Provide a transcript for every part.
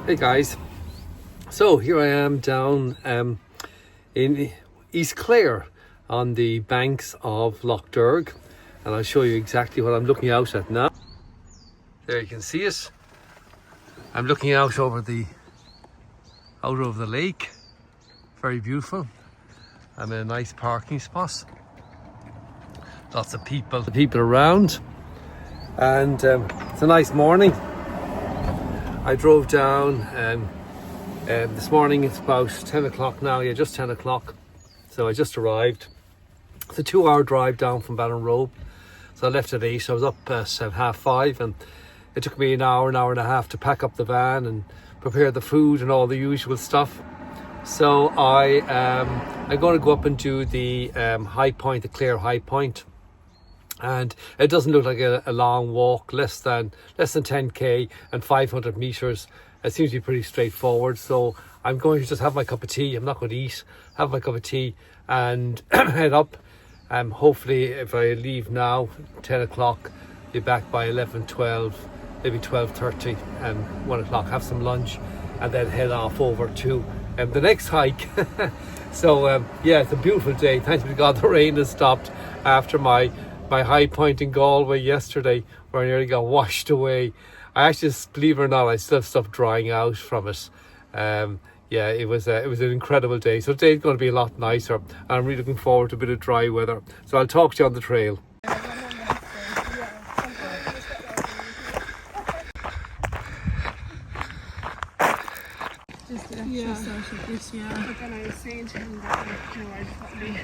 Hey guys, so here I am down in East Clare on the banks of Lough Derg, and I'll show you exactly what I'm looking out at now. There you can see it. I'm looking out over the lake. Very beautiful. I'm in a nice parking spot. Lots of people around, and it's a nice morning. I drove down this morning. It's about 10 o'clock now, just 10 o'clock. So I just arrived. It's a 2-hour drive down from Ballinrobe. So I left at 8, I was up at 4:30, and it took me an hour and a half to pack up the van and prepare the food and all the usual stuff. So I'm going to go up and do the high point, the Clare high point. And it doesn't look like a long walk, less than 10k and 500 meters. It seems to be pretty straightforward. So I'm going to just have my cup of tea. I'm not going to eat. Have my cup of tea and head up. Hopefully, if I leave now, 10 o'clock, be back by 11, 12, maybe 12:30 and 1 o'clock. Have some lunch and then head off over to the next hike. So yeah, it's a beautiful day. Thanks be to God, the rain has stopped after my high point in Galway yesterday, where I nearly got washed away. I actually, believe it or not, I still have stuff drying out from it. Yeah, it was an incredible day. So today's going to be a lot nicer, and I'm really looking forward to a bit of dry weather. So I'll talk to you on the trail. Just the exercise of this, yeah. But then I was saying to him that, I'd probably,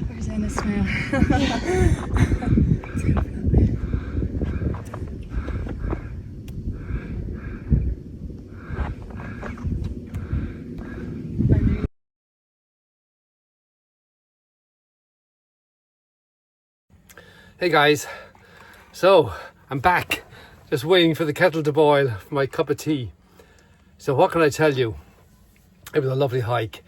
Where's Ennis now? Hey guys, so I'm back, just waiting for the kettle to boil for my cup of tea. So what can I tell you? It was a lovely hike.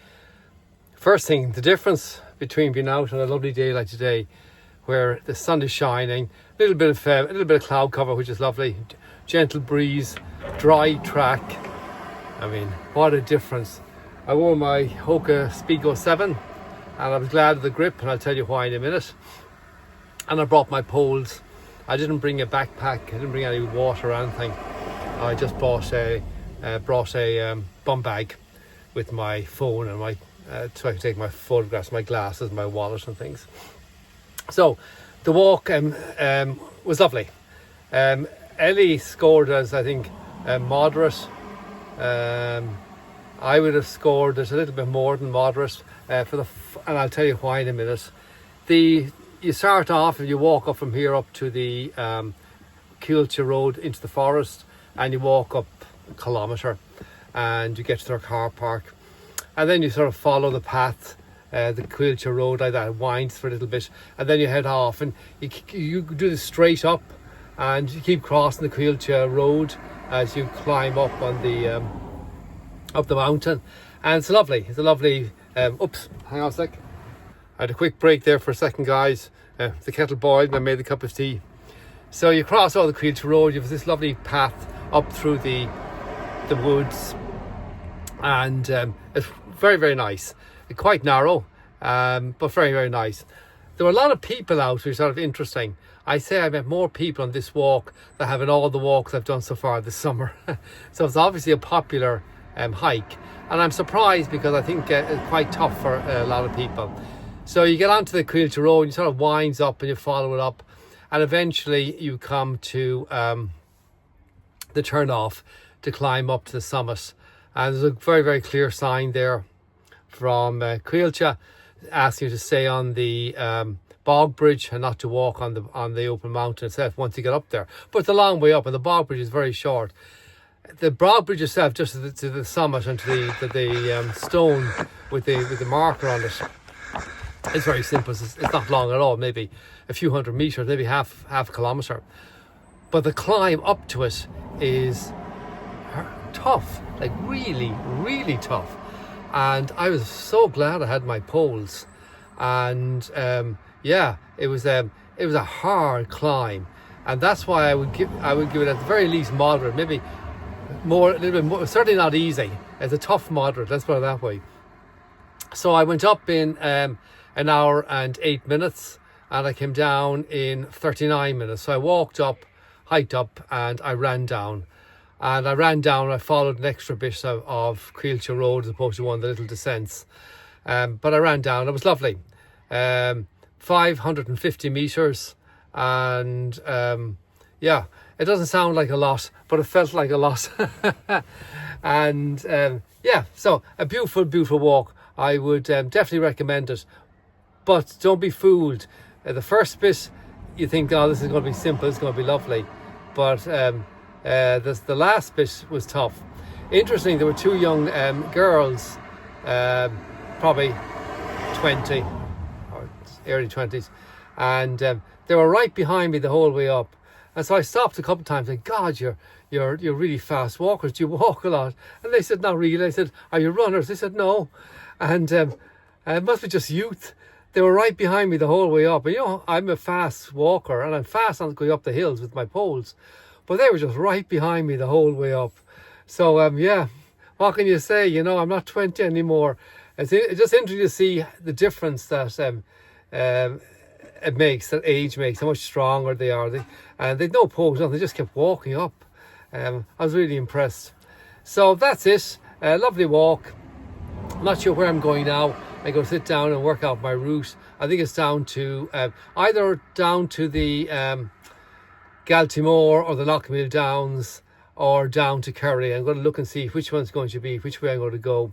First thing, the difference between being out on a lovely day like today, where the sun is shining, a little bit of cloud cover, which is lovely, gentle breeze, dry track. I mean, what a difference. I wore my Hoka Speedo 7 and I was glad of the grip, and I'll tell you why in a minute. And I brought my poles. I didn't bring a backpack. I didn't bring any water or anything. I just brought a bum bag with my phone and my so I could take my photographs, my glasses, my wallet and things. So the walk was lovely. Ellie scored as, I think, moderate. I would have scored as a little bit more than moderate and I'll tell you why in a minute. You start off and you walk up from here up to the Moylussa road into the forest, and you walk up a kilometre and you get to their car park, and then you sort of follow the path, the Moylussa road like that, it winds for a little bit, and then you head off and you do this straight up, and you keep crossing the Moylussa road as you climb up on the mountain, and it's lovely. It's a lovely oops, hang on a sec. I had a quick break there for a second, guys. The kettle boiled and I made the cup of tea. So you cross all the Moylussa road, you have this lovely path up through the woods, and it's very, very nice. It's quite narrow, but very, very nice. There were a lot of people out, which is sort of interesting. I say I met more people on this walk than I have in all the walks I've done so far this summer. So it's obviously a popular hike, and I'm surprised because I think it's quite tough for a lot of people. So you get onto the Moylussa road, and you sort of winds up and you follow it up, and eventually you come to the turn off to climb up to the summit. And there's a very, very clear sign there from Moylussa asking you to stay on the bog bridge and not to walk on the open mountain itself once you get up there. But it's a long way up, and the bog bridge is very short. The bog bridge itself, just to the summit and to the stone with the marker on it. It's very simple. It's not long at all. Maybe a few hundred meters, maybe half a kilometer. But the climb up to it is tough, like really, really tough. And I was so glad I had my poles. And yeah, it was a hard climb, and that's why I would give it at the very least moderate, maybe a little bit more. Certainly not easy. It's a tough moderate. Let's put it that way. So I went up in an hour and 8 minutes, and I came down in 39 minutes. So I walked up, hiked up, and I ran down. And I followed an extra bit of Creelcha Road as opposed to one of the little descents. But I ran down. It was lovely. 550 meters, and yeah, it doesn't sound like a lot, but it felt like a lot. And yeah, so a beautiful walk. I would definitely recommend it, but don't be fooled. The first bit, you think, oh, this is going to be simple, it's going to be lovely, but the last bit was tough. Interesting, there were two young girls, probably 20 or early 20s, and they were right behind me the whole way up. And so I stopped a couple of times and, God, you're really fast walkers. Do you walk a lot? And they said, not really. I said, are you runners? They said, no. And it must be just youth. They were right behind me the whole way up. And you know, I'm a fast walker, and I'm fast on going up the hills with my poles, but they were just right behind me the whole way up. So yeah, what can you say? You know, I'm not 20 anymore. It's just interesting to see the difference that it makes, that age makes, how much stronger they are. And they'd no pose, they just kept walking up. I was really impressed. So that's it. Lovely walk. I'm not sure where I'm going now. I go sit down and work out my route. I think it's down to either down to the Galtimore or the Lockmill Downs, or down to Kerry. I'm going to look and see which one's going to be, which way I'm going to go.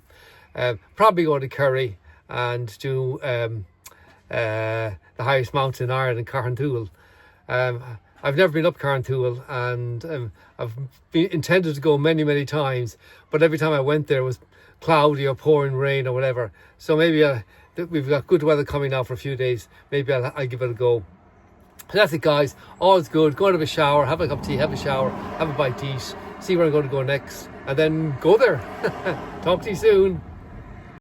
Probably go to Kerry and do the highest mountain in Ireland, Carnthool. I've never been up Carnthool, and I've intended to go many times, but every time I went there it was cloudy or pouring rain or whatever. So maybe we've got good weather coming now for a few days. Maybe I'll give it a go. So that's it, guys. All's good. Go and have a shower, have a cup of tea, have a shower, have a bite to eat, see where I'm going to go next, and then go there. Talk to you soon.